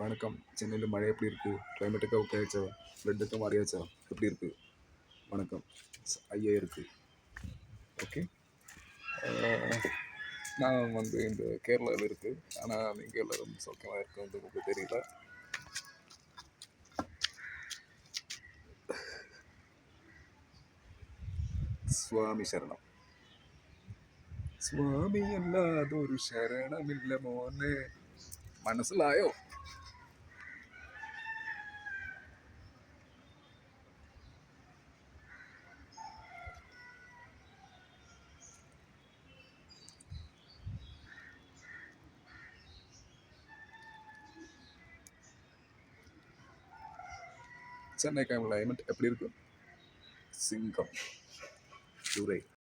வணக்கம். சென்னையில மழை எப்படி இருக்கு? கிளைமேட்டுக்கு ஓகே ஆச்சா? ஃப்ளட்டுக்கு மாறியாச்சா? எப்படி இருக்கு? வணக்கம். ஐயா இருக்கு. ஓகே. நான் இந்த கேரளாவில் இருக்கு. ஆனால் நீங்கள் எல்லாரும் சௌக்கியமாக இருக்கு வந்து உங்களுக்கு தெரியல. സ്വാമി ശരണം. സ്വാമി അല്ലാതൊരു ശരണമില്ല മോനെ. മനസ്സിലായോ? சென்னை கிளைமேட் எப்படி இருக்கு? சிங்கம் துரை